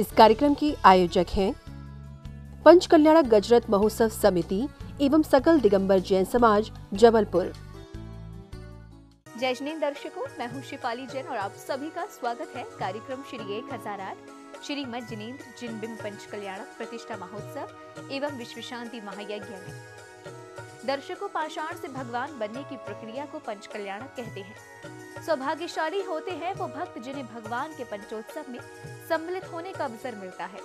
इस कार्यक्रम की आयोजक हैं पंचकल्याणक गजरत महोत्सव समिति एवं सकल दिगंबर जैन समाज जबलपुर। जय जिनेंद्र दर्शकों, मैं हूं शिपाली जैन और आप सभी का स्वागत है कार्यक्रम श्री 1008 श्रीमद जिनेंद्र जिनबिंब पंचकल्याणक प्रतिष्ठा महोत्सव एवं विश्व शांति महायज्ञ में। दर्शकों, पाषाण से भगवान बनने की प्रक्रिया को पंचकल्याणक कहते हैं। सौभाग्यशाली होते हैं वो भक्त जिन्हें भगवान के पंचोत्सव में सम्मिलित होने का अवसर मिलता है।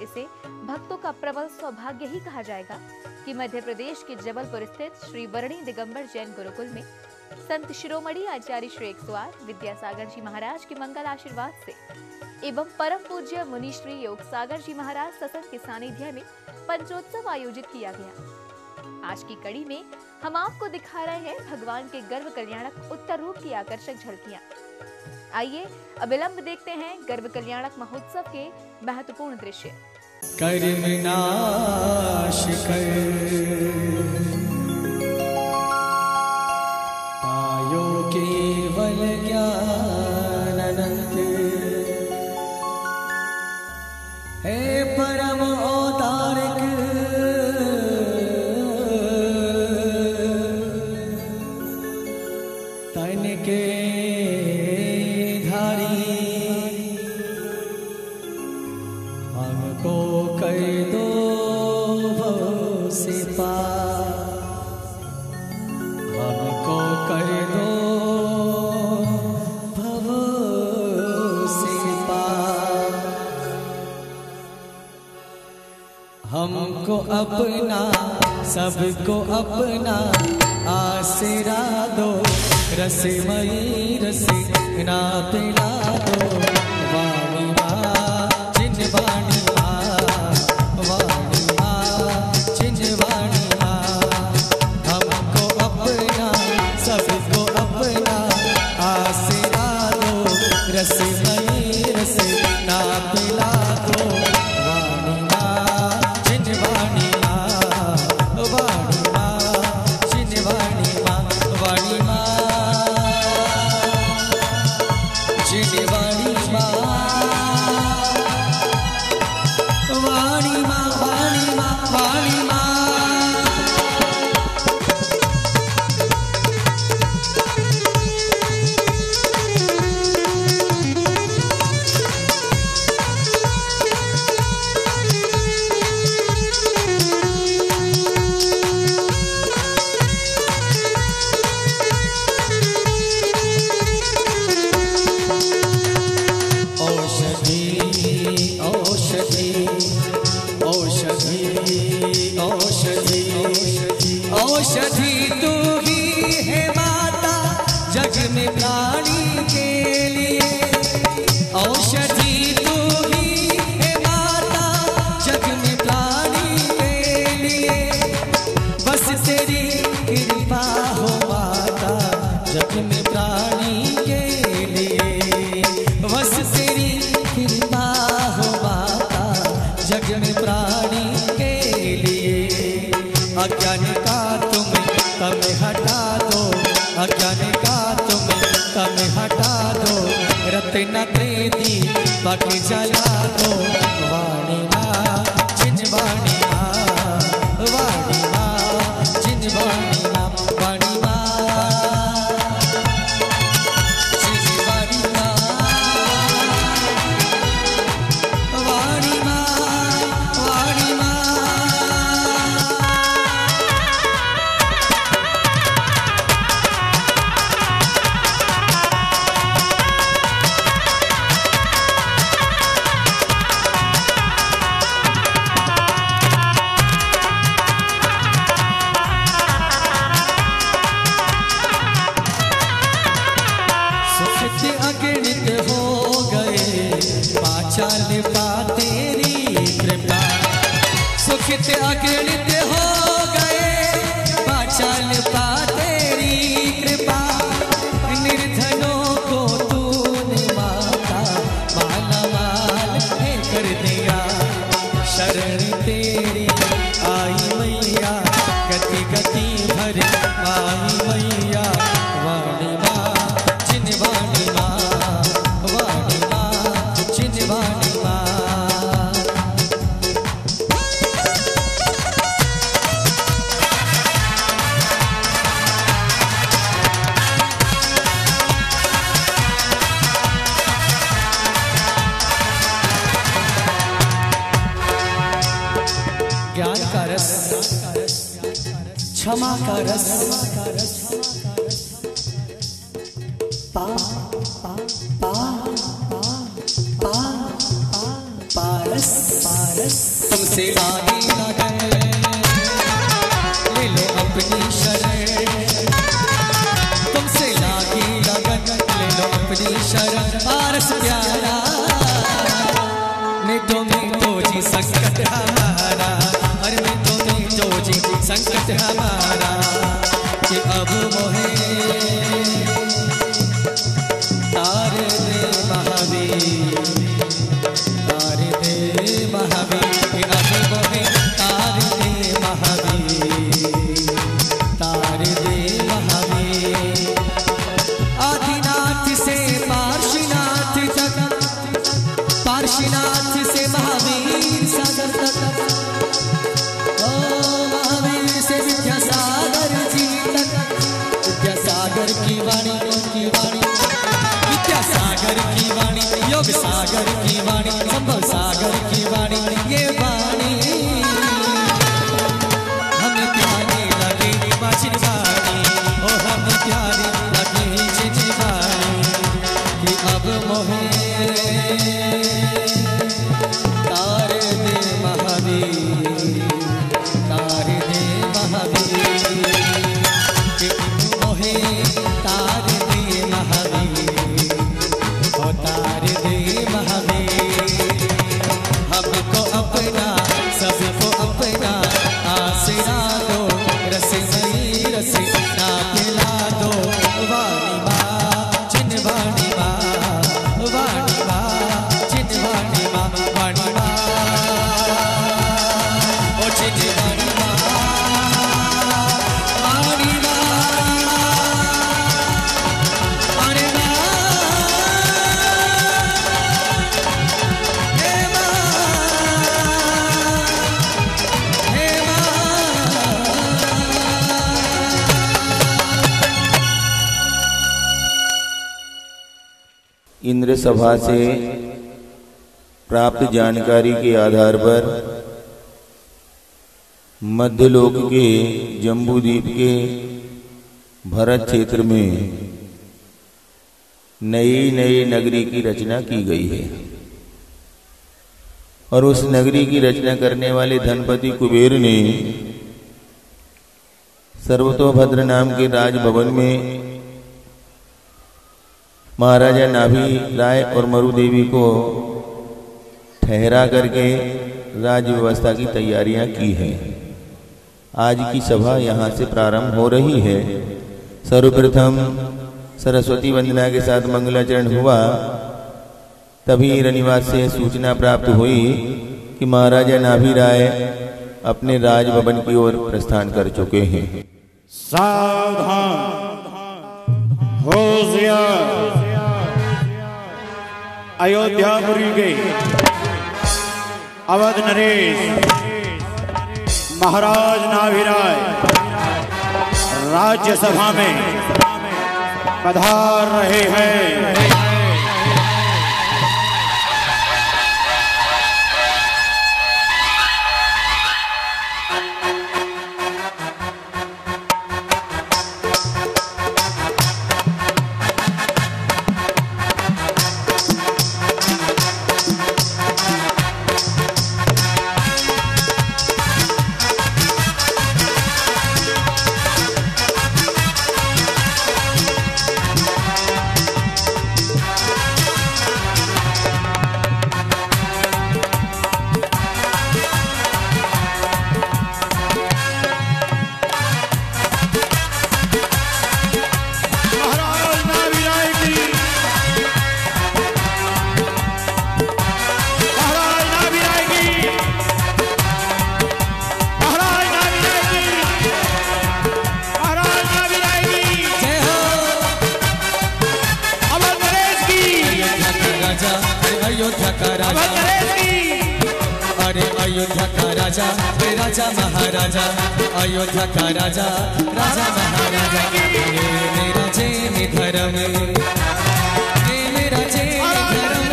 इसे भक्तों का प्रबल सौभाग्य ही कहा जाएगा कि मध्य प्रदेश के जबलपुर स्थित श्री वर्णी दिगंबर जैन गुरुकुल में संत शिरोमणि आचार्य श्री 108 विद्यासागर जी महाराज के मंगल आशीर्वाद से एवं परम पूज्य मुनि श्री योग सागर जी महाराज सत्संग के सानिध्य में पंचोत्सव आयोजित किया गया। आज की कड़ी में हम आपको दिखा रहे हैं भगवान के गर्भ कल्याणक उत्तर रूप की आकर्षक झलकियां। आइए अविलंब देखते हैं गर्भ कल्याणक महोत्सव के महत्वपूर्ण दृश्य। कर्म नाश पायो केवल ज्ञान अनंत, हे परम औदारिक तन के धारी, हमको कर दो भव से पार, हमको कर दो भव से पार। हमको अपना सबको अपना आसरा दो, रसमयी रसना पिला दो। वाणी माँ जिन वाणी माँ, वाणी माँ जिन वाणी माँ, हमको अपना सबको अपना आसरा दो, रसमयी रसना पिला दो। वाणी माँ जिन वाणी माँ, वाणी माँ जिन वाणी माँ, वाणी माँ जिन वाणी माँ, वाणी माँ, वाणी माँ, वाणी माँ। औषधि तू ही है माता जग में प्राणी के लिए, औषधि तू ही है माता जग में प्राणी के लिए। बस तेरी कृपा हो माता जग में प्राणी के लिए, बस तेरी कृपा हो माता जग में प्राणी के लिए। अज्ञान का तमें हटा दो, अज्ञान का तमें हटा दो, रत्न प्रीति पक जला दो। वाणी माँ जिन वाणी माँ, वाणी माँ जिन वाणी माँ, वाणी माँ जिन वाणी माँ, वाणी माँ, वाणी माँ। अगणित हो गए पाचाल पा तेरी कृपा, सुखित अगणित हो गए पाचाल पा तेरी कृपा। निर्धनों को तूने माता माला माल कर दिया, शरण तेरी आई मैया गति गति भर आई मैया। वाणी माँ जिन वाणी माँ, वाणी माँ जिन वाणी माँ। क्षमा का रस पा पा पा पा पारस पारस तुमसे आगे लगन ले लो अपनी शरण, तुमसे लागी लगन ले लो अपनी शरण। पारस प्यारा मिटो मिटो जी संकट हमारा, अरे मिटो मिटो जी संकट हमारा, कि अब मोहे तार दे महावीर, तार दे महावीर, कि अब मोहे तार दे महावीर, तार दे महावीर। आदिनाथ से पार्श्वनाथ तक, पार्श्वनाथ से महावीर सागर तक, ओ महावीर से विद्यासागर जी तक, विद्यासागर की वाणी, की वाणी, विद्यासागर की वाणी, योग सागर की वाणी, संभव सागर की वाणी, ये वाणी हमें प्यारी लगी वाचिन वाणी, ओ हम प्यारी लगी जिन वाणी, कि अब मोहे तार दे महावीर, तार दे महावीर, कि मोहे तार दे महावीर, ओ तार दे महावीर। हमको अपना सबको अपना आसरा दो, रस नई रस ना पिला दो, वाणी माँ जिन वाणी माँ, वाणी माँ जिन वाणी माँ, वाणी माँ ओ जिन वाणी माँ, वाणी माँ, वाणी माँ, हे माँ, हे माँ। इंद्र सभा से प्राप्त जानकारी के आधार पर मध्यलोक के जम्बूद्वीप के भरत क्षेत्र में नई नई नगरी की रचना की गई है, और उस नगरी की रचना करने वाले धनपति कुबेर ने सर्वतोभद्र नाम के राजभवन में महाराजा नाभि राय और मरु देवी को ठहरा करके राज व्यवस्था की तैयारियां की हैं। आज की सभा यहाँ से प्रारंभ हो रही है। सर्वप्रथम सरस्वती वंदना के साथ मंगलाचरण हुआ, तभी रनिवास से सूचना प्राप्त हुई कि महाराजा नाभि राय अपने राजभवन की ओर प्रस्थान कर चुके हैं। सावधान, होशियार, अयोध्यापुरी के अवध नरेश महाराज नाभि राय राज्यसभा में पधार रहे हैं। अयोध्या का राजा, अरे अयोध्या का राजा, राजा महाराजा, अयोध्या का राजा, राजा महाराजा, मेरा जैन धर्म, मेरा जैन धर्म,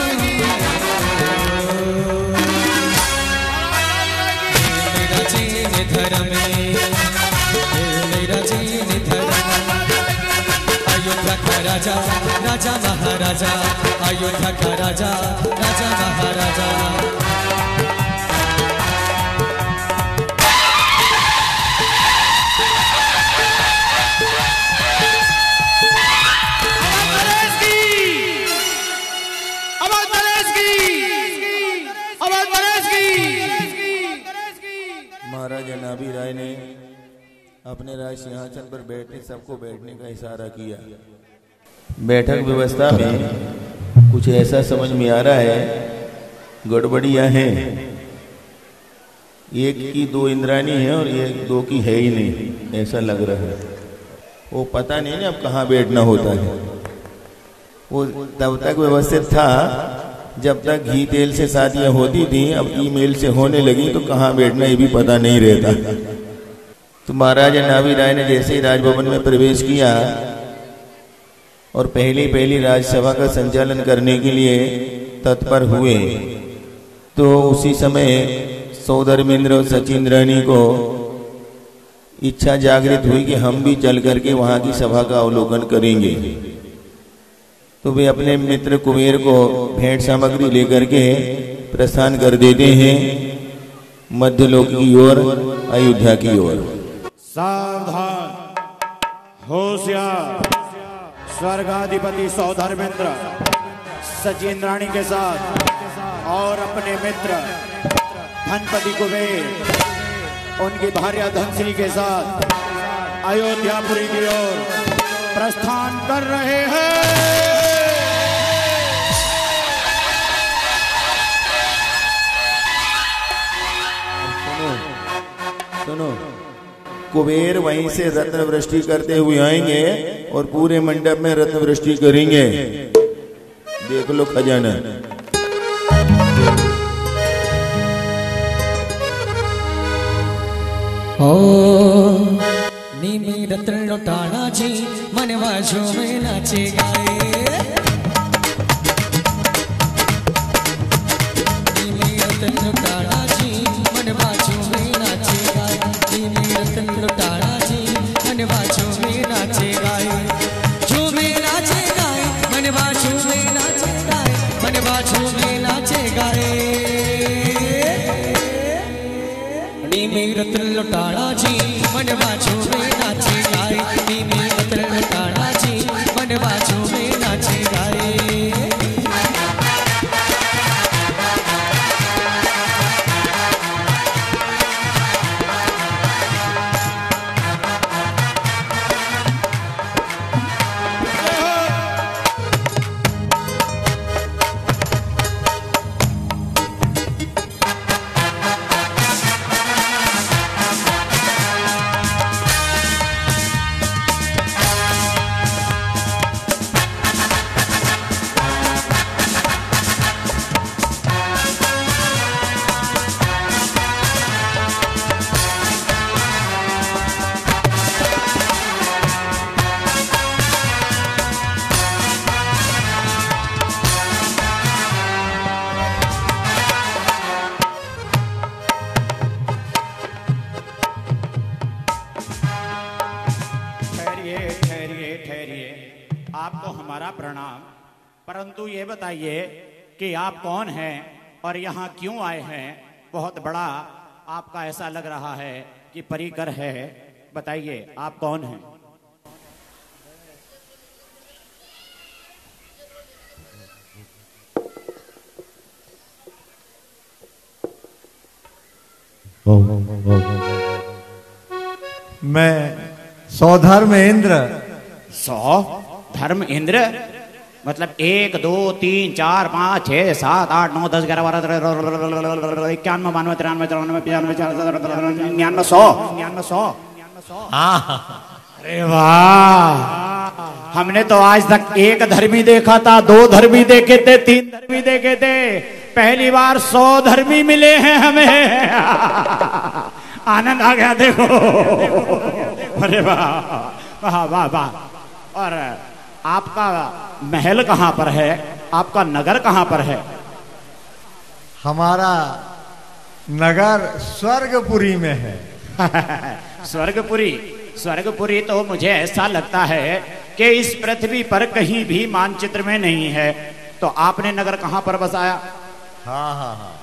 मेरा जैन धर्म, राजा राजा महाराजा अयोध्या का राजा राजा महाराजा महाराजा नाभि राय ने अपने राज सिंहासन पर बैठे सबको बैठने का इशारा किया। बैठक व्यवस्था में कुछ ऐसा समझ में आ रहा है, गड़बड़ियां हैं। एक की दो इंद्राणी है और एक दो की है ही नहीं, ऐसा लग रहा है। वो पता नहीं ना अब कहाँ बैठना होता है। वो तब तक व्यवस्थित था जब तक घी तेल से शादियां होती थी, अब ईमेल से होने लगी तो कहाँ बैठना ये भी पता नहीं रहता। तो महाराजा नाभि राय ने जैसे ही राजभवन में प्रवेश किया और पहली राजसभा का संचालन करने के लिए तत्पर हुए, तो उसी समय सौधर्मेंद्र और सचिंद्राणी को इच्छा जागृत हुई कि हम भी चल करके वहां की सभा का अवलोकन करेंगे। तो वे अपने मित्र कुबेर को भेंट सामग्री लेकर के प्रस्थान कर देते हैं मध्यलोक की ओर, अयोध्या की ओर। सावधान, होशियार। स्वर्गाधिपति सौधर्मेंद्र सचिंद्राणी के साथ और अपने मित्र धनपति कुबेर उनकी भार्या धनश्री के साथ अयोध्यापुरी की ओर प्रस्थान कर रहे हैं। सुनो, कुबेर वहीं से रत्न वृष्टि करते हुए आएंगे और पूरे मंडप में रत्न वृष्टि करेंगे। देख लो खजाना। ओ नीमी रत्न लौटाना जी मन बाजू में नाचे गाए। नीमी रत्न लौटाना जी मन बाजू में नाचे गाए। नीमी रत्न लौटाना जी मन बाजू में नाचे गाए। झूमे नाचे गाए मन बाजू में नाचे गाए। मन बाजू में नाचे गाए। नीमी रत्न लौटाना जी मन बाजू में नाचे गाए। नीमी रत्न लौटाना जी मन बाजू में नाचे गाए। आपको हमारा प्रणाम। परंतु ये बताइए कि आप कौन हैं और यहाँ क्यों आए हैं? बहुत बड़ा आपका ऐसा लग रहा है कि परिकर है। बताइए आप कौन हैं? मैं सौधर्मेंद्र। सौधर्म इंद्र मतलब 1 2 3 4 5 6 7 8 9 10 11 12 91 92 93 94 95 99 100। अरे वाह, हमने तो आज तक एक धर्मी देखा था, 2 धर्मी देखे थे, 3 धर्मी देखे थे, पहली बार 100 धर्मी मिले हैं हमें। आनंद आ गया देखो। अरे वाह वाह वाह वाह। और आपका महल कहाँ पर है? आपका नगर कहाँ पर है? हमारा नगर स्वर्गपुरी में है। स्वर्गपुरी? स्वर्गपुरी तो मुझे ऐसा लगता है कि इस पृथ्वी पर कहीं भी मानचित्र में नहीं है, तो आपने नगर कहां पर बसाया? हाँ हाँ हाँ,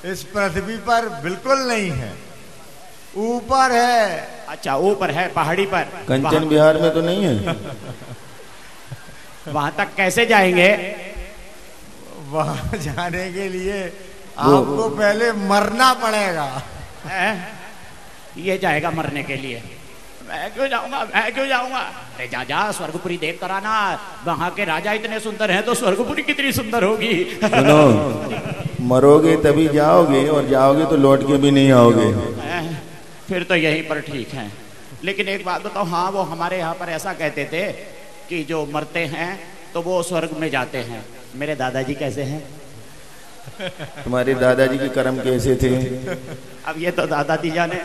इस पृथ्वी पर बिल्कुल नहीं है, ऊपर है। अच्छा, ऊपर है, पहाड़ी पर। कंचन बिहार में तो नहीं है? वहां तक कैसे जाएंगे? वहां जाने के लिए आपको पहले मरना पड़ेगा। ये जाएगा मरने के लिए? मैं क्यों जाऊंगा, मैं क्यों जाऊंगा? अरे जा जा, स्वर्गपुरी देख कर आना। वहां के राजा इतने सुंदर हैं तो स्वर्गपुरी कितनी सुंदर होगी। सुनो, मरोगे तभी जाओगे और जाओगे तो लौट के भी नहीं आओगे। फिर तो यहीं पर ठीक है। लेकिन एक बात बताओ, हाँ वो हमारे यहाँ पर ऐसा कहते थे कि जो मरते हैं तो वो स्वर्ग में जाते हैं। मेरे दादाजी कैसे हैं? तुम्हारे दादाजी के कर्म कैसे थे? अब ये तो दादाजी जाने।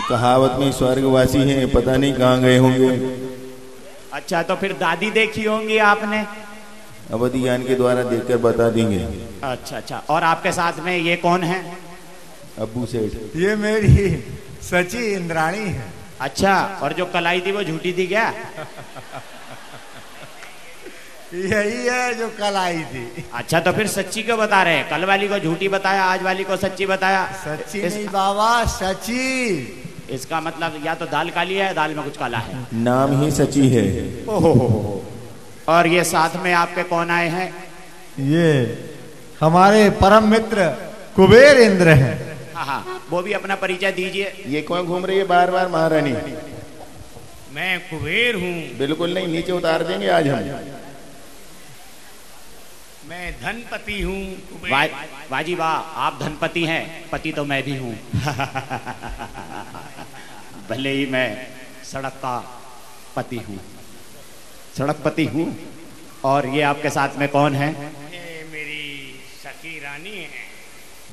कहावत में स्वर्गवासी हैं, पता नहीं कहाँ गए होंगे। अच्छा, तो फिर दादी देखी होंगी आपने? अवधि ज्ञान के द्वारा देखकर बता देंगे। अच्छा अच्छा, और आपके साथ में ये कौन है? अब्बू सेठ। ये मेरी सची इंद्राणी है। अच्छा, और जो कल आई थी वो झूठी थी क्या? यही है जो कल आई थी। अच्छा, तो फिर सच्ची क्यों बता रहे हैं? कल वाली को झूठी बताया, आज वाली को सच्ची बताया। सच्ची नहीं बाबा, सची। इसका मतलब या तो दाल काली है, दाल में कुछ काला है। नाम ही सची है। ओहो। और ये साथ में आपके कौन आए हैं? ये हमारे परम मित्र कुबेर इंद्र हैं। हाँ, वो भी अपना परिचय दीजिए। ये कौन घूम रही है बार बार महारानी? मैं कुबेर हूँ। बिल्कुल नहीं, नीचे उतार देंगे आज हम। मैं धनपति हूँ। वाजी वाह, आप धनपति हैं, पति तो मैं भी हूँ। भले ही मैं सड़क का पति हूँ, सड़क पति हूँ। और ये आपके साथ में कौन है? ये मेरी सखी रानी है।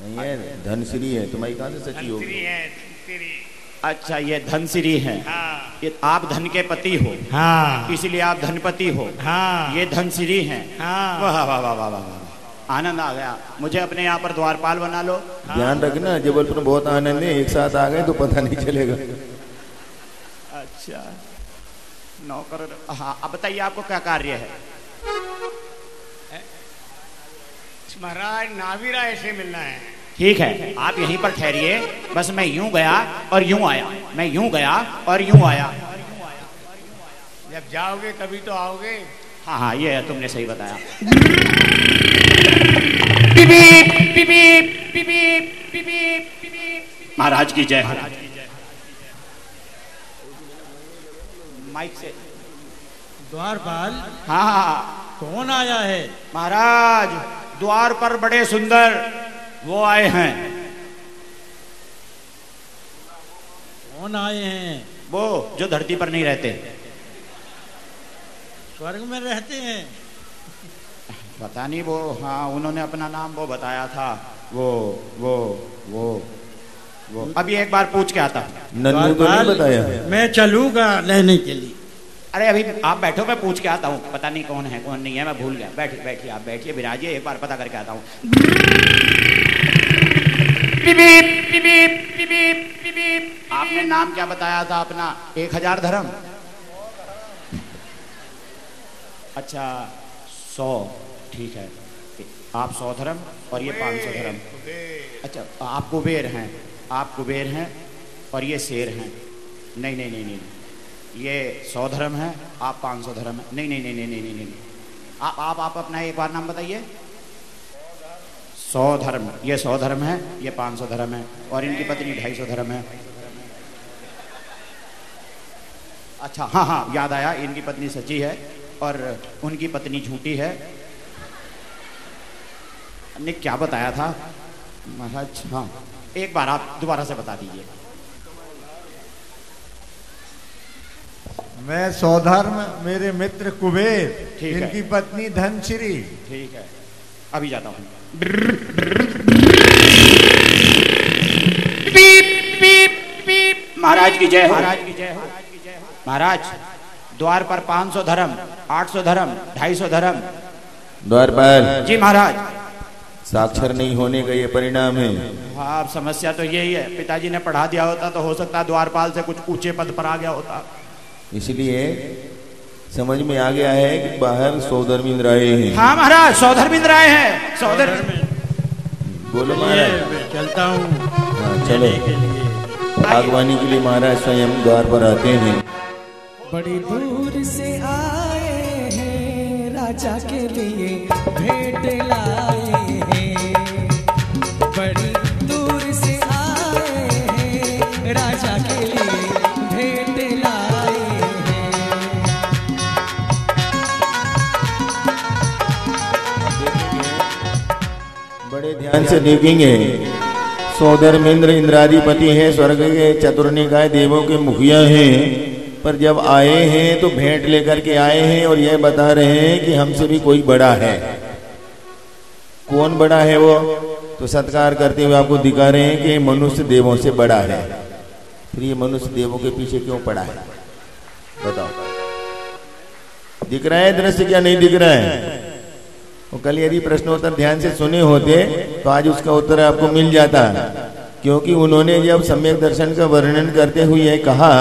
नहीं है, धनश्री है। तुम्हारी कहाँ से सची होगी? है धनश्री। अच्छा, ये धनश्री है। हाँ। ये आप धन के पति हो। हाँ। इसलिए आप धनपति हो। हाँ। ये धनश्री हैं। हाँ। वाह वाह वाह वाह वाह, आनंद आ गया। मुझे अपने यहाँ पर द्वारपाल बना लो। ध्यान रखना, जबलपुर में बहुत आनंद है, एक साथ आ गए तो पता नहीं चलेगा। अच्छा, नौकर। हाँ, अब बताइए आपको क्या कार्य है? महाराज नावी राय से मिलना है। ठीक है, आप यहीं पर ठहरिए। बस मैं यूं गया और यूं आया, मैं यूं गया और यूं आया। जब जाओगे तभी तो आओगे। हाँ हाँ, ये है, तुमने सही बताया। महाराज की जय। माइक से। द्वारपाल, हाँ हाँ। कौन आया है? महाराज, द्वार पर बड़े सुंदर वो आए हैं। कौन आए हैं? वो जो धरती पर नहीं रहते, स्वर्ग में रहते हैं। पता नहीं वो। हाँ, उन्होंने अपना नाम वो बताया था। वो अभी एक बार पूछ के आता। नन्नू तो नहीं बताया? मैं चलूंगा लेने के लिए। अरे अभी आप बैठो, मैं पूछ के आता हूँ। पता नहीं कौन है कौन नहीं है, मैं भूल गया। बैठिए बैठिए, आप बैठिए, विराजिए, एक बार पता करके आता हूँ। आपने नाम क्या बताया था अपना? 1000 धर्म। अच्छा, 100। ठीक है, आप 100 धर्म और ये 500 धर्म। अच्छा, आप कुबेर हैं, आप कुबेर हैं और ये शेर हैं। नहीं नहीं नहीं नहीं, ये 100 धर्म है, आप 500 धर्म है। नहीं नहीं नहीं नहीं नहीं नहीं, आप अपना एक बार नाम बताइए। 100 धर्म, ये 100 धर्म है, ये 500 धर्म है, और इनकी पत्नी 250 धर्म है। अच्छा, हाँ हाँ, याद आया, इनकी पत्नी सच्ची है और उनकी पत्नी झूठी है। ने क्या बताया था महाराज? हाँ, एक बार आप दोबारा से बता दीजिए। मैं सौधर्म, मेरे मित्र कुबेर, ठीक है। इनकी पत्नी धनश्री। ठीक है, अभी जाता हूँ। महाराज की जय हो, महाराज की जय हो। महाराज, द्वार पर 500 धर्म, 800 धर्म, 250 धर्म। द्वारपाल जी महाराज। साक्षर नहीं होने का ये परिणाम है। हाँ, अब समस्या तो यही है। पिताजी ने पढ़ा दिया होता तो हो सकता है द्वारपाल से कुछ ऊंचे पद पर आ गया होता। इसलिए समझ में आ गया है कि बाहर सौधर्मिंद्र आए हैं। हाँ महाराज, सौधर्मिंद्र आए हैं। सौधर बोलो महाराज। चलता हूँ हाँ, चलो। बागवानी के लिए महाराज स्वयं द्वार पर आते हैं। बड़ी दूर से आए हैं, राजा के लिए भेंट लाए हैं। बड़ी दूर से आए हैं, राजा के लिए भेंट लाए हैं। बड़े ध्यान से देखेंगे। सौधर्मिंद्र इंद्राधिपति हैं, स्वर्ग के चतुर्निकाय देवों के मुखिया हैं, पर जब आए हैं तो भेंट लेकर के आए हैं और यह बता रहे हैं कि हमसे भी कोई बड़ा है। कौन बड़ा है वो? तो सत्कार करते हुए आपको दिखा रहे हैं कि मनुष्य देवों से बड़ा है। फिर ये मनुष्य देवों के पीछे क्यों पड़ा है बताओ? दिख रहा है दृश्य क्या नहीं दिख रहा है? वो कल यदि प्रश्नोत्तर ध्यान से सुने होते तो आज उसका उत्तर आपको मिल जाता, क्योंकि उन्होंने जब सम्यक दर्शन का वर्णन करते हुए यह कहा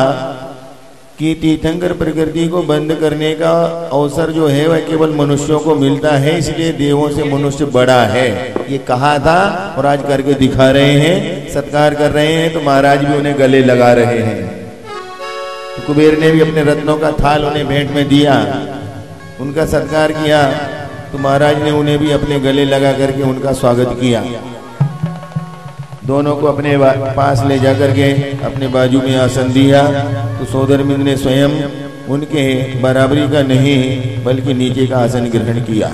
कि तीर्थंकर प्रकृति को बंद करने का अवसर जो है वह केवल मनुष्यों को मिलता है, इसलिए देवों से मनुष्य बड़ा है, ये कहा था और आज करके दिखा रहे हैं, सत्कार कर रहे हैं। तो महाराज भी उन्हें गले लगा रहे हैं। तो कुबेर ने भी अपने रत्नों का थाल उन्हें भेंट में दिया, उनका सत्कार किया। तो महाराज ने उन्हें भी अपने गले लगा करके उनका स्वागत किया। दोनों को अपने पास ले जाकर के अपने बाजू में आसन दिया। तो सौधर्मिंद्र ने स्वयं उनके बराबरी का नहीं बल्कि नीचे का आसन ग्रहण किया।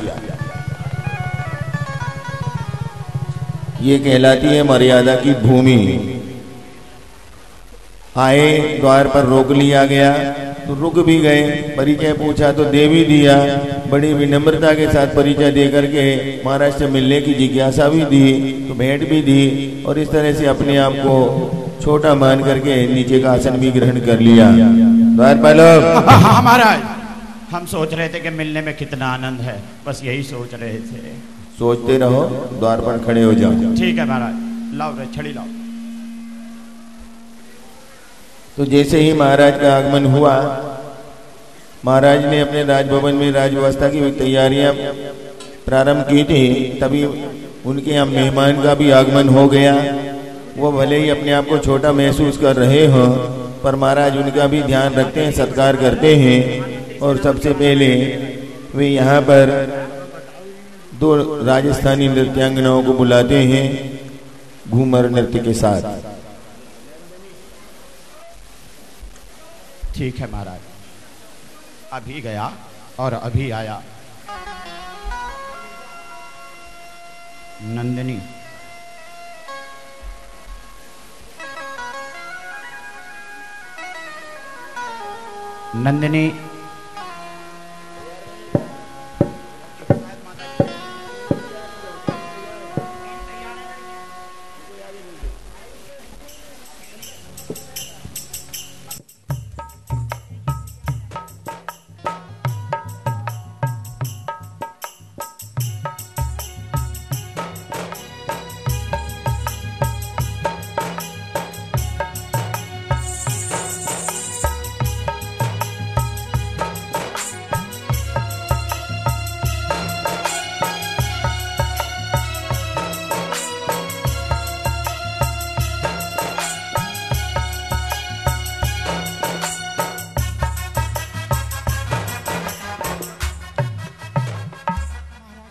ये कहलाती है मर्यादा की भूमि। आए, द्वार पर रोक लिया गया तो रुक भी गए, परिचय पूछा तो दे भी दिया। बड़ी विनम्रता के साथ परिचय दे करके महाराज से मिलने की जिज्ञासा भी दी, तो भेंट भी दी, और इस तरह से अपने आप को छोटा मान करके नीचे का आसन भी ग्रहण कर लिया। द्वारपालोक। हाँ महाराज, हम सोच रहे थे कि मिलने में कितना आनंद है, बस यही सोच रहे थे। सोचते रहो, द्वार पर खड़े हो जाओ। ठीक है महाराज, लाओ रे छड़ी लाओ। तो जैसे ही महाराज का आगमन हुआ, महाराज ने अपने राजभवन में राजव्यवस्था की तैयारियां प्रारंभ की थी, तभी उनके यहाँ मेहमान का भी आगमन हो गया। वो भले ही अपने आप को छोटा महसूस कर रहे हों, पर महाराज उनका भी ध्यान रखते हैं, सत्कार करते हैं। और सबसे पहले वे यहाँ पर 2 राजस्थानी नृत्यांगनाओं को बुलाते हैं घूमर नृत्य के साथ। ठीक है महाराज, अभी गया और अभी आया। नंदिनी, नंदिनी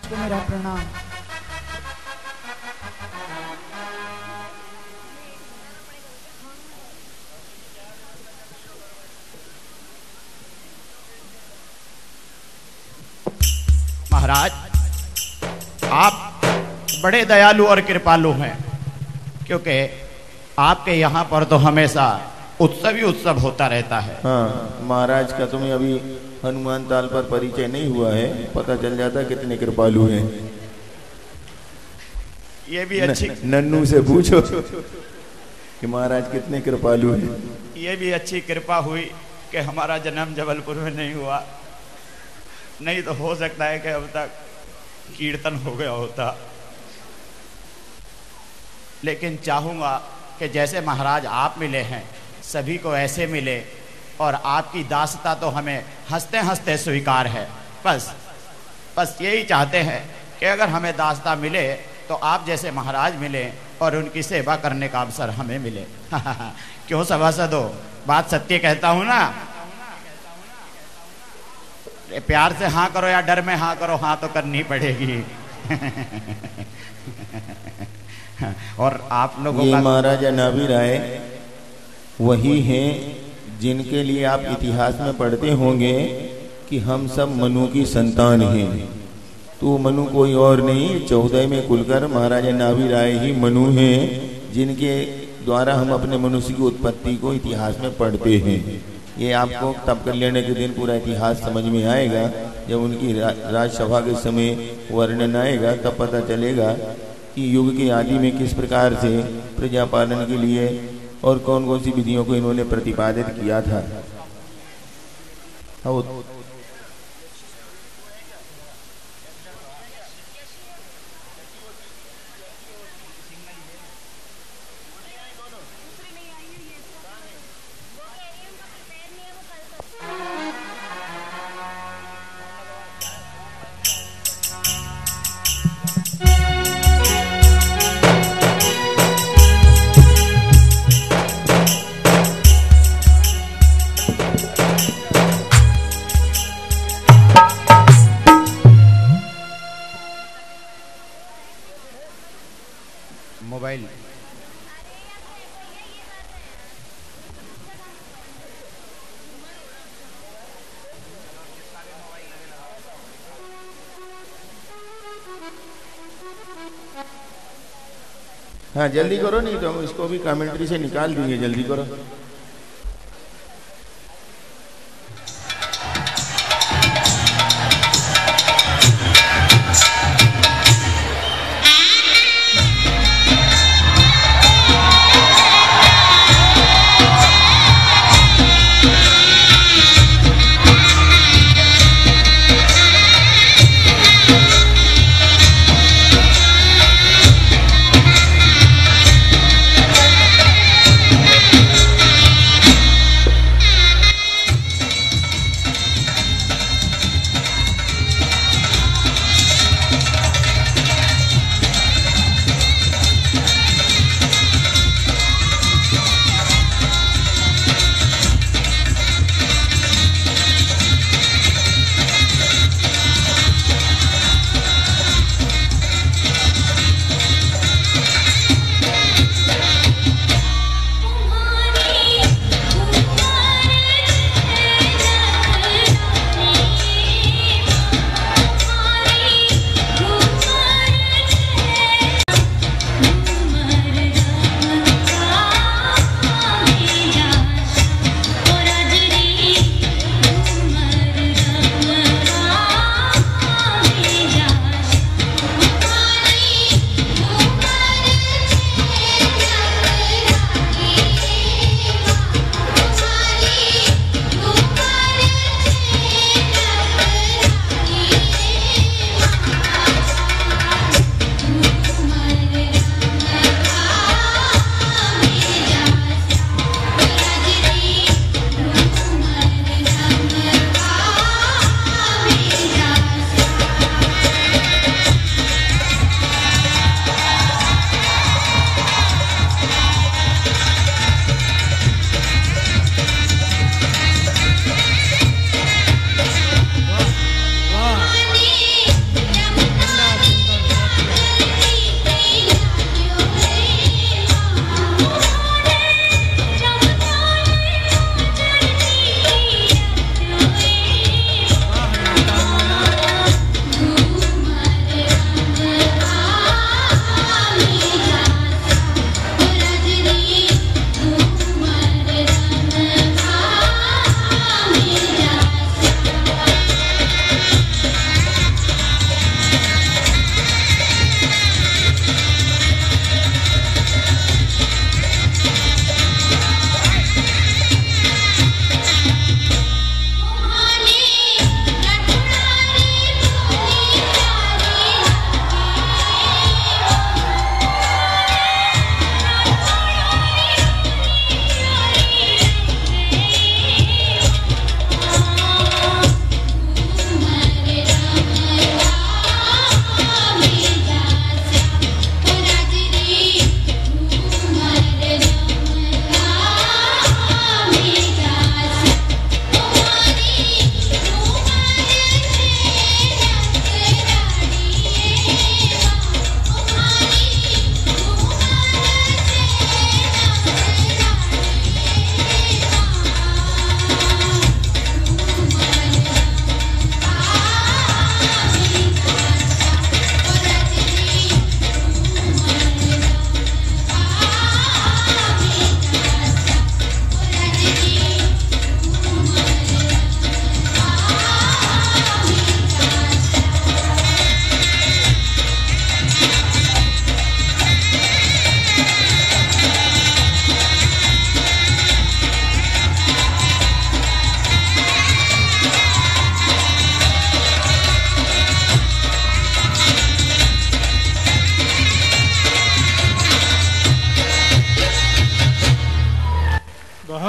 मेरा प्रणाम। महाराज, आप बड़े दयालु और कृपालु हैं, क्योंकि आपके यहाँ पर तो हमेशा उत्सव ही उत्सव होता रहता है। हाँ, महाराज का तुम्हें अभी हनुमान ताल पर परिचय नहीं हुआ है, पता चल जाता कितने कृपालु हैं। ये भी अच्छी नन्नू से पूछो कि महाराज कितने कृपालु हैं। ये भी अच्छी कृपा हुई कि हमारा जन्म जबलपुर में नहीं हुआ, नहीं तो हो सकता है कि अब तक कीर्तन हो गया होता। लेकिन चाहूँगा कि जैसे महाराज आप मिले हैं, सभी को ऐसे मिले और आपकी दासता तो हमें हंसते हंसते स्वीकार है। बस बस यही चाहते हैं कि अगर हमें दासता मिले तो आप जैसे महाराज मिले और उनकी सेवा करने का अवसर हमें मिले। क्यों सभासदों, बात सत्य कहता हूं ना। प्यार से हाँ करो या डर में हाँ करो, हाँ तो करनी पड़ेगी। और आप लोगों ये का महाराजा नाभी राय वही हैं जिनके लिए आप इतिहास में पढ़ते होंगे कि हम सब मनु की संतान हैं। तो मनु कोई और नहीं, 14 में खुलकर महाराजा नाभी राय ही मनु हैं, जिनके द्वारा हम अपने मनुष्य की उत्पत्ति को इतिहास में पढ़ते हैं। ये आपको तब कल्याण के दिन पूरा इतिहास समझ में आएगा, जब उनकी राजसभा के समय वर्णन आएगा तब पता चलेगा कि युग के आदि में किस प्रकार से प्रजा पालन के लिए और कौन कौन सी विधियों को इन्होंने प्रतिपादित किया था। मोबाइल हाँ जल्दी करो, नहीं तो हम इसको भी कमेंट्री से निकाल देंगे। जल्दी करो।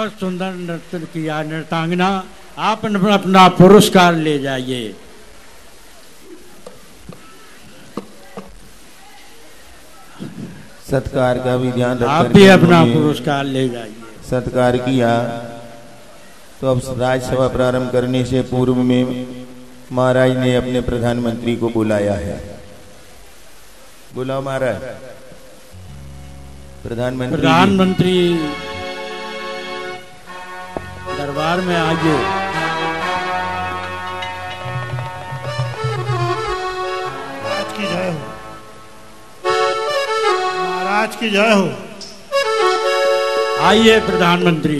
बहुत सुंदर नृत्य किया नृत्यांगना। आप अपना पुरस्कार ले जाइए। सत्कार का भी ध्यान रख आप भी अपना पुरस्कार ले जाइए। सत्कार किया। तो अब राज्यसभा प्रारंभ करने से पूर्व में महाराज ने अपने प्रधानमंत्री को बुलाया है। बुलाओ महाराज। प्रधानमंत्री दरबार में आइए। महाराज की जय हो। महाराज की जय हो। आइए प्रधानमंत्री।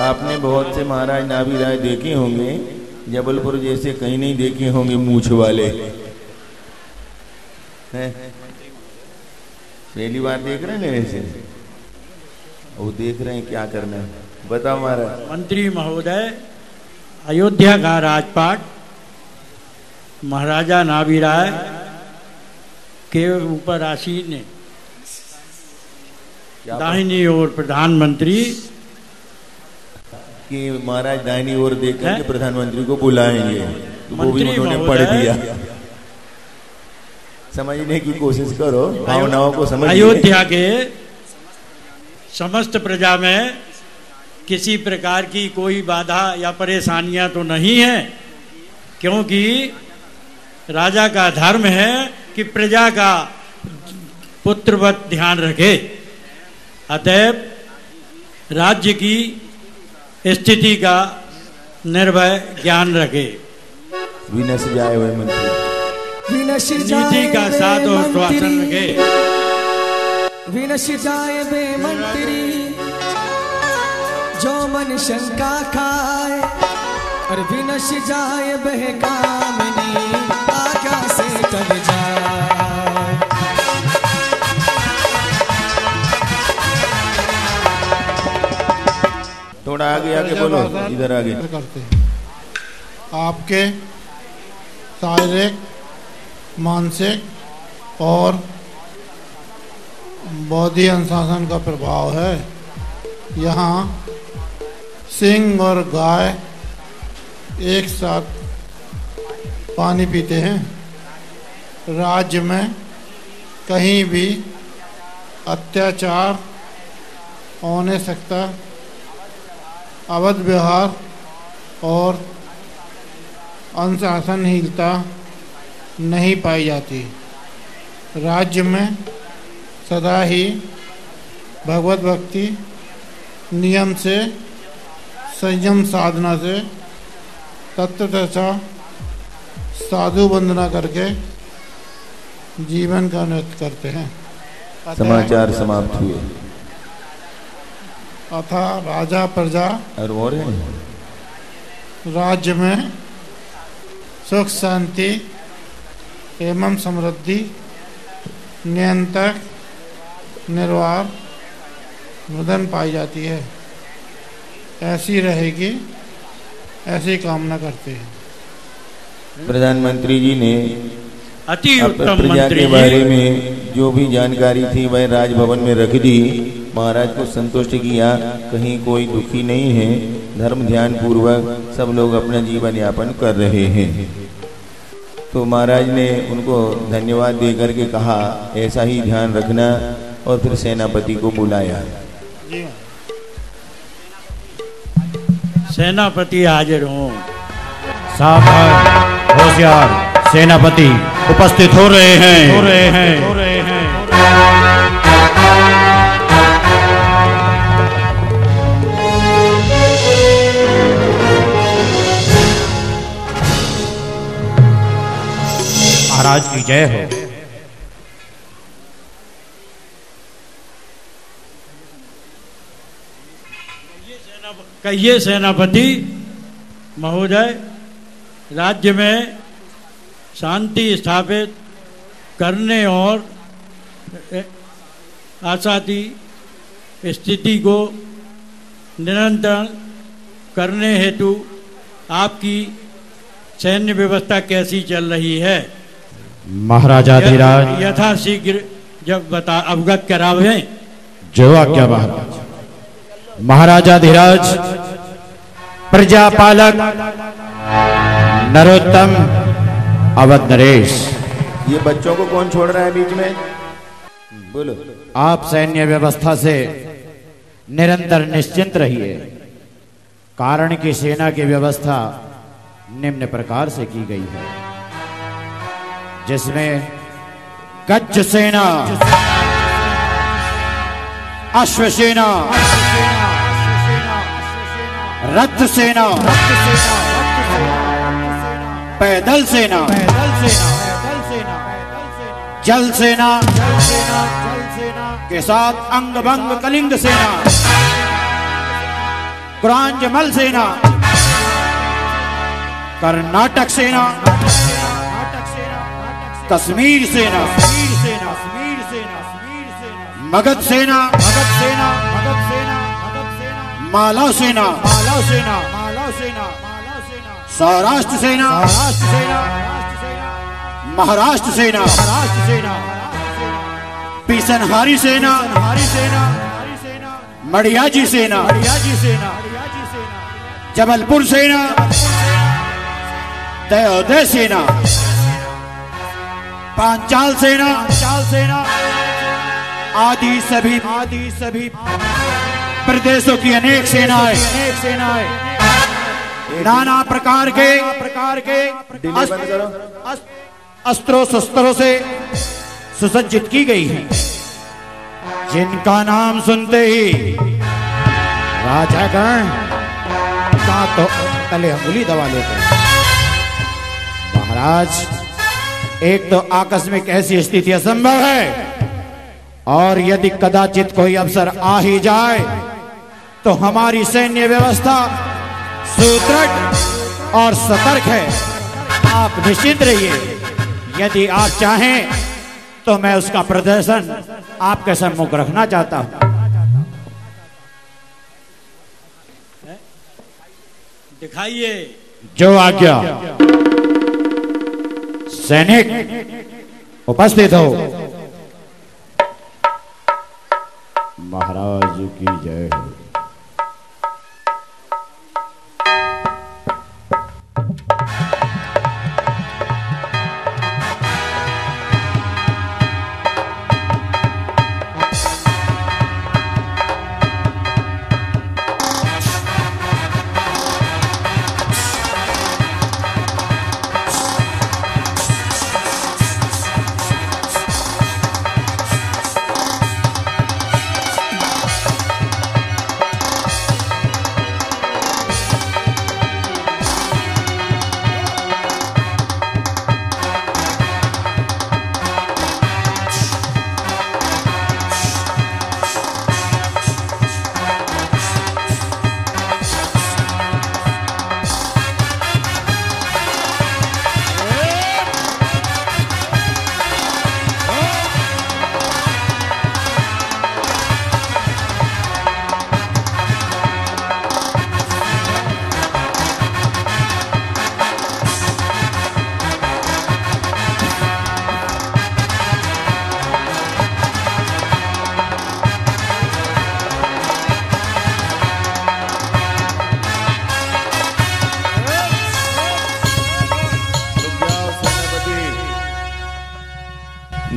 आपने बहुत से महाराज नाभि राय देखे होंगे, जबलपुर जैसे कहीं नहीं देखे होंगे मूछ वाले हैं। पहली बार देख रहे हैं ऐसे? वो देख रहे हैं क्या करना है, बताओ महाराज। मंत्री महोदय, अयोध्या का राजपाट महाराजा नाभि राय के ऊपर आसीन है। दाहिनी ओर प्रधानमंत्री कि महाराज दाहिनी ओर देख कर प्रधानमंत्री को बुलाएंगे, तो वो भी उन्होंने पढ़ दिया। समझने की कोशिश करो, भावनाओं को समझ। अयोध्या के समस्त प्रजा में किसी प्रकार की कोई बाधा या परेशानियां तो नहीं है, क्योंकि राजा का धर्म है कि प्रजा का पुत्रवत ध्यान रखे। अतएव राज्य की स्थिति का निर्भय ज्ञान रखे। विनश जाए हुए मंत्री, नीति का साथ और श्वासन रखे। विनश जाए बे मंत्री, जो मन शंका खाए, और विनश जाए बे कामनी, आज्ञा से टल जाए। थोड़ा आगे आगे बोलो, इधर आगे करते हैं। आपके शारीरिक, मानसिक और बौद्धिक अनुशासन का प्रभाव है। यहाँ सिंह और गाय एक साथ पानी पीते हैं। राज्य में कहीं भी अत्याचार हो नहीं सकता, अवैध व्यवहार और अनुशासनहीनता नहीं पाई जाती। राज्य में सदा ही भगवत भक्ति, नियम से, संयम साधना से, तत्वदशा साधु वंदना करके जीवन का नृत्य करते हैं। समाचार समाप्त हुए। अथा राजा प्रजा और राज्य में सुख शांति एवं समृद्धि, नियंत्रण, निर्वाह, मदन पाई जाती है। ऐसी रहेगी, ऐसी कामना करते हैं। प्रधानमंत्री जी ने अति उत्तम प्रजा के बारे में जो भी जानकारी थी वह राजभवन में रख दी। महाराज को संतुष्ट किया, कहीं कोई दुखी नहीं है, धर्म ध्यान पूर्वक सब लोग अपना जीवन यापन कर रहे हैं। तो महाराज ने उनको धन्यवाद दे करके कहा ऐसा ही ध्यान रखना, और फिर सेनापति को बुलाया। सेनापति हाजिर हों। सावधान, होशियार, सेनापति उपस्थित हो रहे हैं। महाराज की जय हो। कहिए सेनापति महोदय, राज्य में शांति स्थापित करने और आशाती स्थिति को निरंतर करने हेतु आपकी सैन्य व्यवस्था कैसी चल रही है? महाराजा धीराज यथाशीघ्र जब अवगत करावे। जो आज्ञा महाराज। महाराजा धीराज, प्रजापालक नरोत्तम अवध नरेश, ये बच्चों को कौन छोड़ रहा है बीच में? बोलो। आप सैन्य व्यवस्था से निरंतर निश्चिंत रहिए, कारण कि सेना की व्यवस्था निम्न प्रकार से की गई है, जिसमें गज सेना, अश्व सेना, रथ सेना, पैदल सेना, जल सेना के साथ अंग भंग कलिंग सेना, क्रांजमल सेना, कर्नाटक सेना, कश्मीर सेना, मगध सेना, मालव सेना, सौराष्ट्र सेना, महाराष्ट्र सेना, पिसनहारी सेना, मड़ियाजी सेना, जबलपुर सेना, दयोदय सेना, पांचाल सेना आदि सभी प्रदेशों की अनेक सेनाएं नाना प्रकार के अस्त्रों शस्त्रों से सुसज्जित की गई है, जिनका नाम सुनते ही राजागण का तो तले अंगुली दबा लेते हैं। महाराज, एक तो आकस्मिक ऐसी स्थिति असंभव है, और यदि कदाचित कोई अवसर आ ही जाए तो हमारी सैन्य व्यवस्था सुदृढ़ और सतर्क है। आप निश्चिंत रहिए, यदि आप चाहें तो मैं उसका प्रदर्शन आपके सम्मुख रखना चाहता हूं। दिखाइए। जो आज्ञा। सैनिक उपस्थित हो। महाराज की जय हो।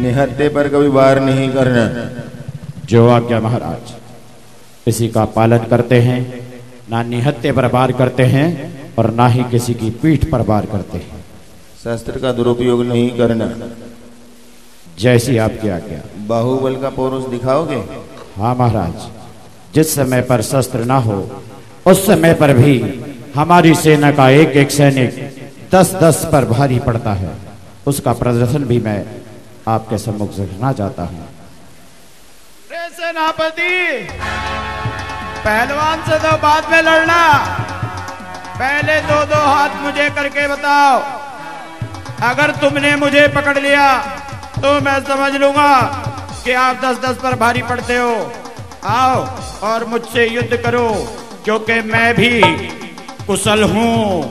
निहत्थे पर कभी वार नहीं करना। जो आज्ञा महाराज। इसी का पालन करते हैं, ना निहत्थे पर वार करते हैं और ना ही किसी की पीठ पर वार करते हैं। शस्त्र का दुरुपयोग नहीं करना। जैसी आपकी आज्ञा। बाहुबल का पौरुष दिखाओगे? हाँ महाराज, जिस समय पर शस्त्र ना हो उस समय पर भी हमारी सेना का एक एक सैनिक 10-10 पर भारी पड़ता है। उसका प्रदर्शन भी मैं आपके सम्मुख रखना चाहता हूँ। सेनापति, पहलवान से तो बाद में लड़ना, पहले 2-2 हाथ मुझे करके बताओ। अगर तुमने मुझे पकड़ लिया तो मैं समझ लूंगा कि आप 10-10 पर भारी पड़ते हो। आओ और मुझसे युद्ध करो, क्योंकि मैं भी कुशल हूं।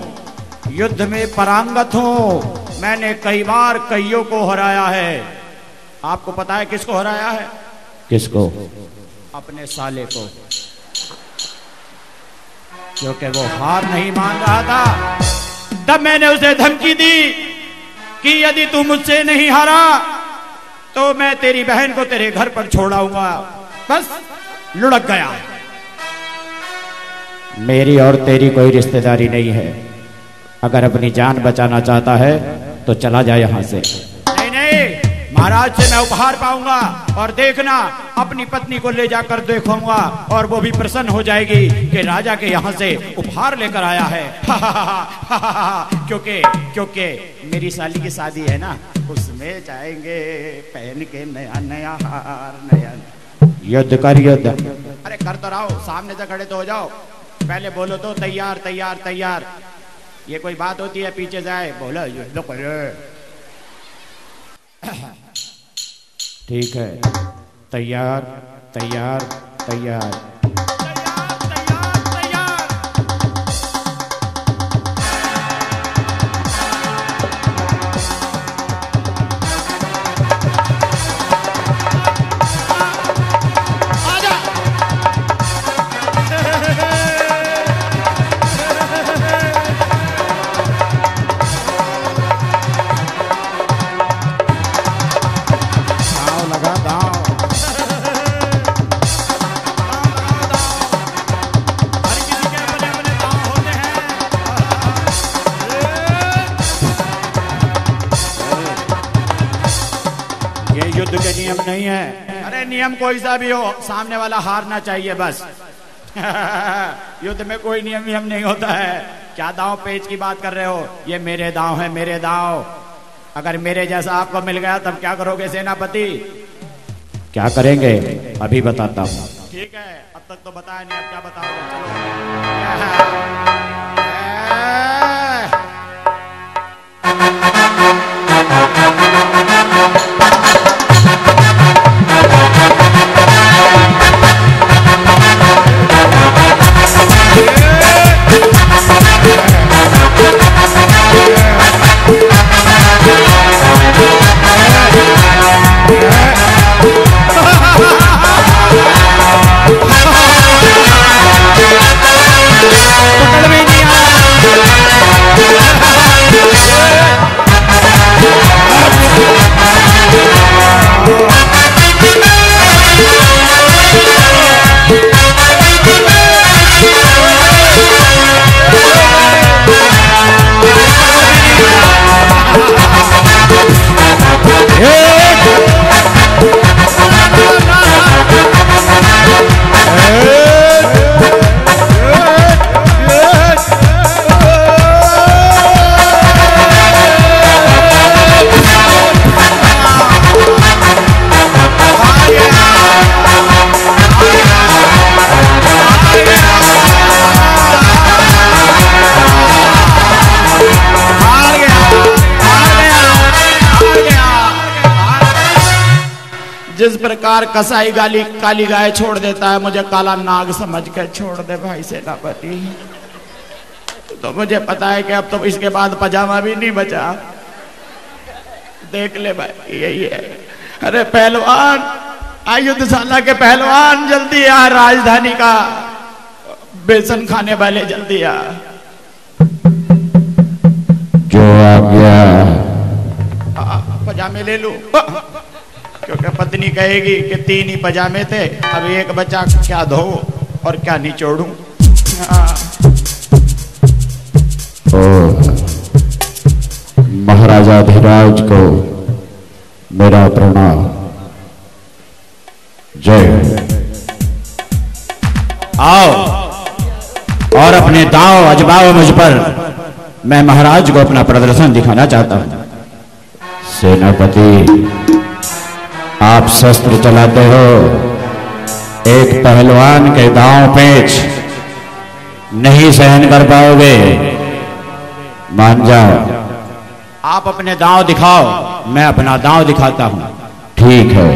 युद्ध में परांगत हूं। मैंने कई बार कईयों को हराया है। आपको पता है किसको हराया है? किसको? अपने साले को, क्योंकि वो हार नहीं मान रहा था। तब मैंने उसे धमकी दी कि यदि तू मुझसे नहीं हारा तो मैं तेरी बहन को तेरे घर पर छोड़ाऊंगा। बस लुढ़क गया। मेरी और तेरी कोई रिश्तेदारी नहीं है। अगर अपनी जान बचाना चाहता है तो चला जाए यहां से। नहीं नहीं, महाराज से मैं उपहार पाऊंगा और देखना अपनी पत्नी को ले जाकर देखूंगा और वो भी प्रसन्न हो जाएगी कि राजा के यहाँ से उपहार लेकर आया है। क्योंकि मेरी साली की शादी है ना, उसमें जाएंगे पहन के नया नया हार, नया। युद्ध कर युद्ध। अरे कर तो रहो, सामने से खड़े तो हो जाओ। पहले बोलो तो तैयार तैयार तैयार। ये कोई बात होती है पीछे जाए बोलो युद्ध करो। ठीक है, तैयार तैयार तैयार। युद्ध के नियम नहीं है। अरे नियम कोई सा भी हो, सामने वाला हारना चाहिए बस। युद्ध में कोई नियम नहीं होता है। क्या दांव पेच की बात कर रहे हो? ये मेरे दांव है, मेरे दांव। अगर मेरे जैसा आपको मिल गया तब क्या करोगे सेनापति? क्या करेंगे अभी बताता हूँ। ठीक है, अब तक तो बताया नहीं, अब क्या बताओगे? जिस प्रकार कसाई काली गाय छोड़ देता है, मुझे काला नाग समझ कर छोड़ दे भाई सेनापति। तो मुझे पता है कि अब तो इसके बाद पजामा भी नहीं बचा। देख ले भाई, यही है। अरे पहलवान, आयुधशाला के पहलवान जल्दी आ, राजधानी का बेसन खाने वाले जल्दी आ। जो आ गया। पजामे ले लूं, क्योंकि पत्नी कहेगी कि 3 ही पजामे थे, अब एक बचा, क्या धो और क्या निचोड़ूं। महाराजा धीराज को मेरा प्रणाम। जय। आओ और अपने दांव अजमाओ मुझ पर। मैं महाराज को अपना प्रदर्शन दिखाना चाहता हूं। सेनापति, आप शस्त्र चलाते हो, एक पहलवान के दांव पेच नहीं सहन कर पाओगे। मान जाओ। आप अपने दांव दिखाओ, मैं अपना दांव दिखाता हूं। ठीक है।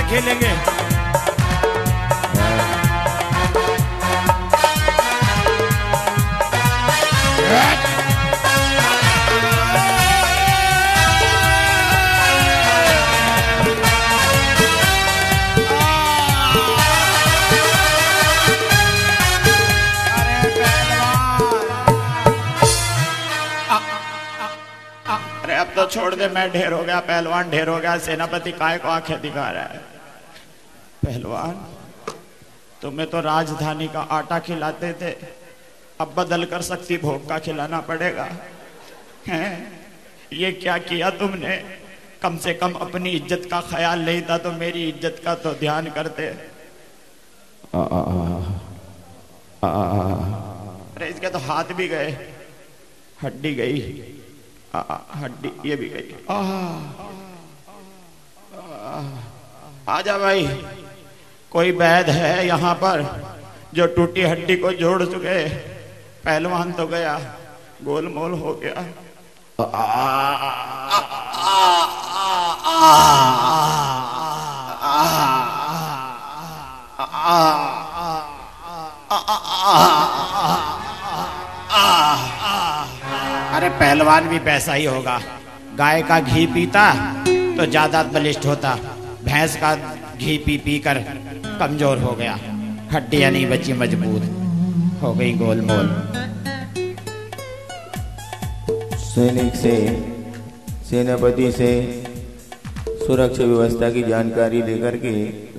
खेलेंगे। अरे अब तो छोड़ दे, मैं ढेर हो गया, पहलवान ढेर हो गया, सेनापति काय को आंखें दिखा रहा है। पहलवान तुम्हें तो राजधानी का आटा खिलाते थे, अब बदल कर शक्ति भोग का खिलाना पड़ेगा। हैं? ये क्या किया तुमने? कम से कम अपनी इज्जत का ख्याल नहीं था तो मेरी इज्जत का तो ध्यान करते। अरे इसके तो हाथ भी गए, हड्डी गई, हड्डी ये भी गई। आजा भाई, कोई वैद्य है यहाँ पर जो टूटी हड्डी को जोड़ चुके? पहलवान तो गया, गोलमोल हो गया। अरे पहलवान भी पैसा ही होगा, गाय का घी पीता तो ज्यादा बलिष्ठ होता, भैंस का घी पी पी कर कमजोर हो गया, हड्डियां नहीं बची, मजबूत हो गई, गोलमोल। सैनिक से, सेनापति से सुरक्षा व्यवस्था की जानकारी लेकर के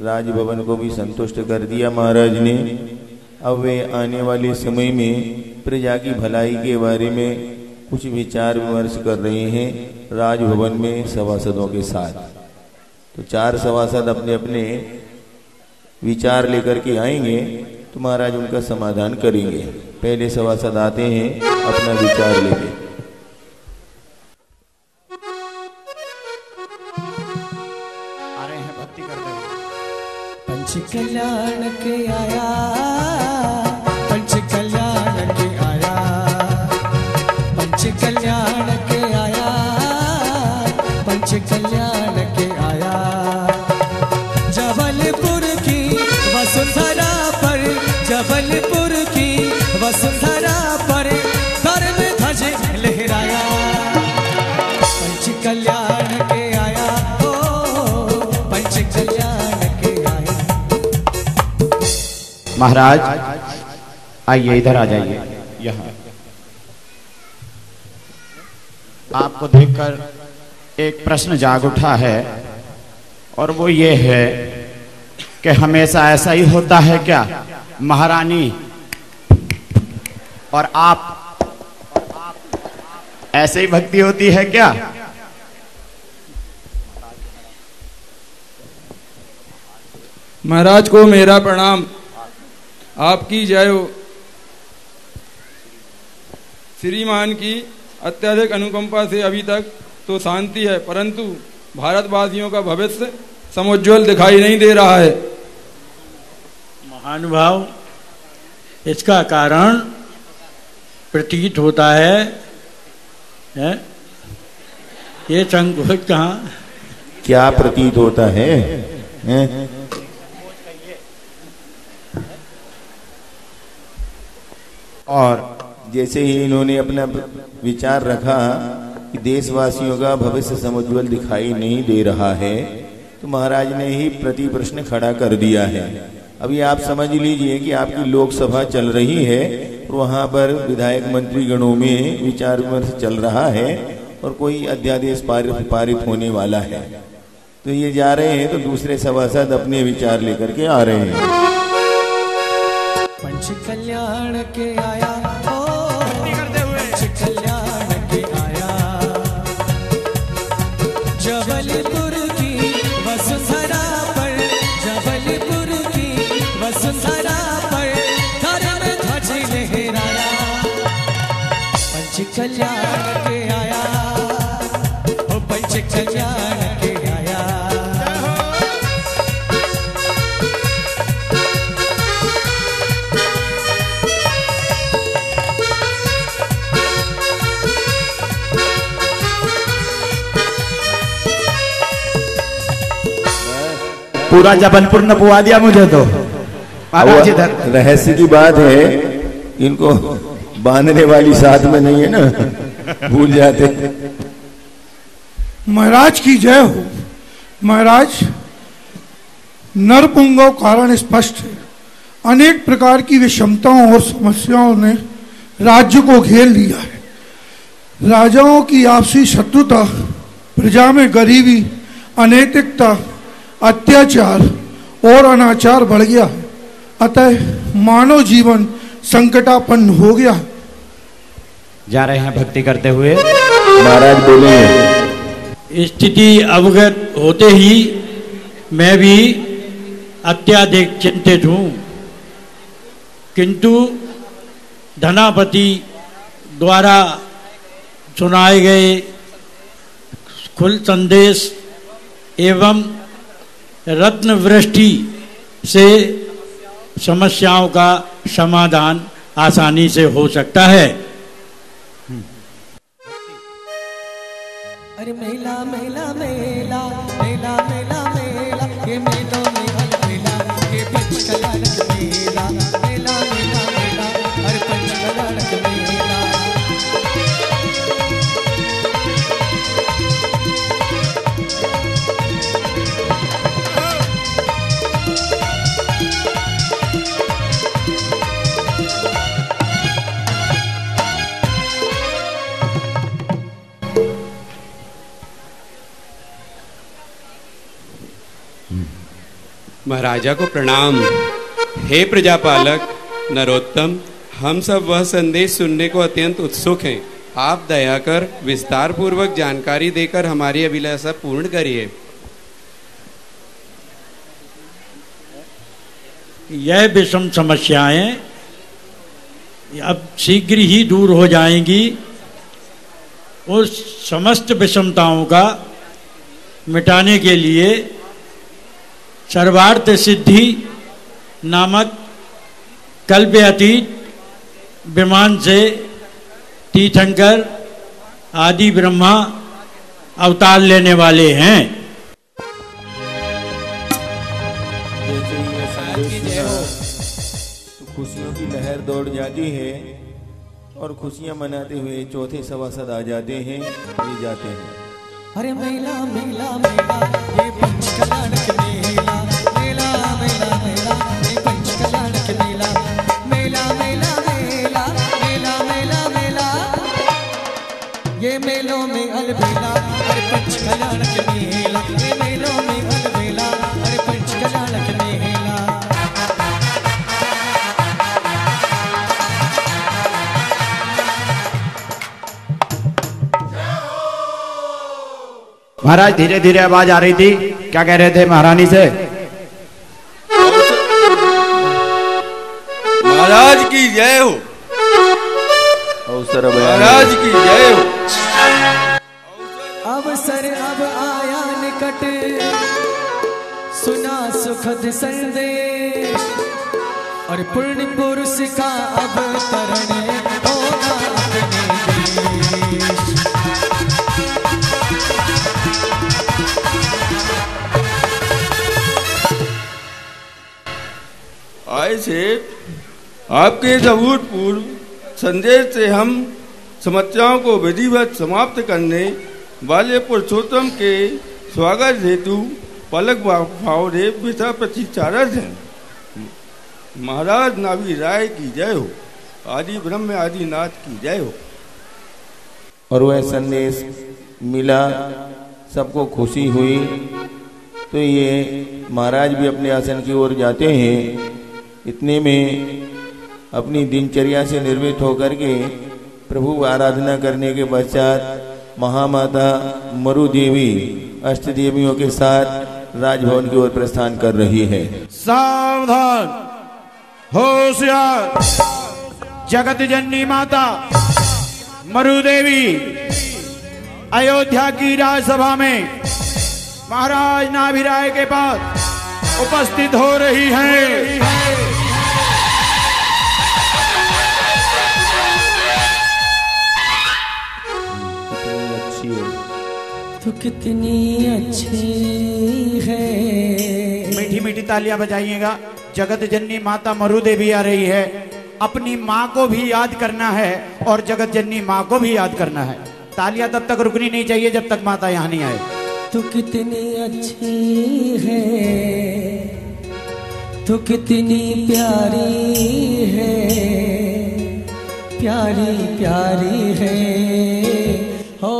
राजभवन को भी संतुष्ट कर दिया महाराज ने। अब वे आने वाले समय में प्रजा की भलाई के बारे में कुछ विचार विमर्श कर रहे हैं राजभवन में सभासदों के साथ। तो 4 सभासद अपने अपने विचार लेकर के आएंगे तो महाराज उनका समाधान करेंगे। पहले सभासद आते हैं अपना विचार लेके। पंच कल्याण के आया, पंच कल्याण के आया, पंच कल्याण के आया, पंच कल्याण के आया। जबलपुर की वसुंधरा पर, जबलपुर की वसुंधरा पर धर्म ध्वज लहराया। पंच कल्याण के आया, ओ पंच कल्याण के आया। महाराज आइए, इधर आ जाइए। यहाँ आपको देखकर एक प्रश्न जाग उठा है और वो ये है कि हमेशा ऐसा ही होता है क्या? महारानी और आप ऐसे ही भक्ति होती है क्या? महाराज को मेरा प्रणाम, आपकी जय हो। श्रीमान की अत्यधिक अनुकंपा से अभी तक तो शांति है, परंतु भारतवासियों का भविष्य समुज्ज्वल दिखाई नहीं दे रहा है। महानुभाव, इसका कारण प्रतीत होता है, ये संकोच कहाँ? क्या प्रतीत होता है? और जैसे ही इन्होंने अपना विचार रखा कि देशवासियों का भविष्य समुज्ज्वल दिखाई नहीं दे रहा है, तो महाराज ने ही प्रति प्रश्न खड़ा कर दिया है। अभी आप समझ लीजिए कि आपकी लोकसभा चल रही है, और वहाँ पर विधायक मंत्री गणों में विचार विमर्श चल रहा है और कोई अध्यादेश पारित होने वाला है। तो ये जा रहे हैं तो दूसरे सभासद अपने विचार लेकर के आ रहे हैं। पंच कल्याण के आया पंच कल्याण के आया, जबलपुर की वसुंधरा पर, जबलपुर की वसुंधरा पर धर्म ध्वज लहराया। पंच कल्याण के आया, ओ पंच कल्याण के आया। पूरा जबलपुर नपवा दिया मुझे तो। महाराज इधर रहस्य की बात है, इनको बांधने वाली साथ में नहीं है ना, भूल जाते। महाराज की जय हो। महाराज, नरपुंगव कारण स्पष्ट है। अनेक प्रकार की विषमताओं और समस्याओं ने राज्य को घेर लिया है। राजाओं की आपसी शत्रुता, प्रजा में गरीबी, अनैतिकता, अत्याचार और अनाचार बढ़ गया है। अतः मानव जीवन संकटापन्न हो गया है। जा रहे हैं भक्ति करते हुए। महाराज बोले, स्थिति अवगत होते ही मैं भी अत्याधिक चिंतित हूँ, किंतु धनापति द्वारा सुनाए गए खुल संदेश एवं रत्न वृष्टि से समस्याओं का समाधान आसानी से हो सकता है। अरे मेला मेला मेला मेला मेला मेला, ये मेलों में अलबेला, ये पंच कल्याण का मेला। मेला मेला मेला, अरे पंच कल्याण का मेला। महाराजा को प्रणाम। हे प्रजापालक नरोत्तम, हम सब वह संदेश सुनने को अत्यंत उत्सुक हैं। आप दया कर विस्तार पूर्वक जानकारी देकर हमारी अभिलाषा पूर्ण करिए। यह विषम समस्याएं अब शीघ्र ही दूर हो जाएंगी। उस समस्त विषमताओं का मिटाने के लिए सर्वार्थ सिद्धि नामक कल्पअतीत विमान से तीर्थंकर आदि ब्रह्मा अवतार लेने वाले हैं। जैसे ही ये संदेश सुना तो खुशियों की लहर दौड़ जाती है और खुशियां मनाते हुए चौथे सभासद आ जाते हैं, ले जाते हैं। अरे मेला मेला मेला, ये पंच कल्याण का मेला। मेला मेला मेला, ये पंच कल्याण का मेला। मेला मेला मेला, मेला मेला मेला, ये मेलों में अलबेला, अरे पंच कल्याण का मेला। ये मेलों में अलबेला, अरे पंच कल्याण का मेला। महाराज धीरे धीरे आवाज आ रही थी, क्या कह रहे थे महारानी से? महाराज की जय हो। अवसर महाराज की जय हो। अवसर अब आया निकट, सुना सुखद संदेश, और पुण्य पुरुष का अवतरण होगा अपने देश। आए से आपके अभूतपूर्व संदेश से हम समस्याओं को विधिवत समाप्त करने वाले पुरुषोत्तम के स्वागत हेतु पलक भावरे विषय प्रतीक्षारत हैं। महाराज नाभि राय की जय हो। आदि ब्रह्म आदिनाथ की जय हो। और वह संदेश मिला, सबको खुशी हुई। तो ये महाराज भी अपने आसन की ओर जाते हैं। इतने में अपनी दिनचर्या से निर्वृत्त होकर के प्रभु आराधना करने के पश्चात महामाता मरु देवी अष्ट देवियों के साथ राजभवन की ओर प्रस्थान कर रही है। सावधान, होशियार, जगत जननी माता मरु देवी अयोध्या की राजसभा में महाराज नाभिराय के पास उपस्थित हो रही हैं। तो कितनी अच्छी है। मीठी मीठी तालियां बजाइएगा। जगत जननी माता मरु देवी आ रही है। अपनी माँ को भी याद करना है और जगत जननी माँ को भी याद करना है। तालियां तब तक रुकनी नहीं चाहिए जब तक माता यहाँ नहीं आए। तो कितनी अच्छी है, तो कितनी प्यारी है, प्यारी प्यारी है। हो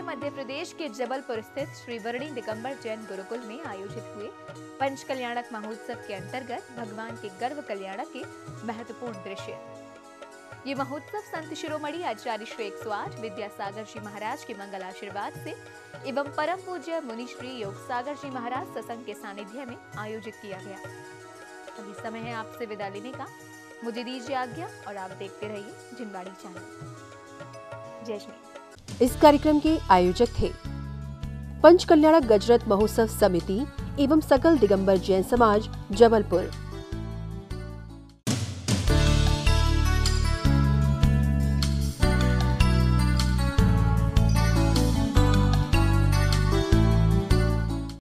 मध्य प्रदेश के जबलपुर स्थित श्री वर्णी दिगंबर जैन गुरुकुल में आयोजित हुए पंच कल्याणक महोत्सव के अंतर्गत भगवान के गर्भ कल्याणक के महत्वपूर्ण दृश्य। ये महोत्सव संत शिरोमणि आचार्य श्री 108 विद्यासागर जी महाराज के मंगल आशीर्वाद से एवं परम पूज्य मुनि श्री योग सागर जी महाराज सत्संग के सानिध्य में आयोजित किया गया। अभी समय है आपसे विदा लेने का। मुझे दीजिए आज्ञा और आप देखते रहिए जिनवाड़ी चैनल। जय श्री। इस कार्यक्रम के आयोजक थे पंच कल्याणक गजरत महोत्सव समिति एवं सकल दिगंबर जैन समाज जबलपुर।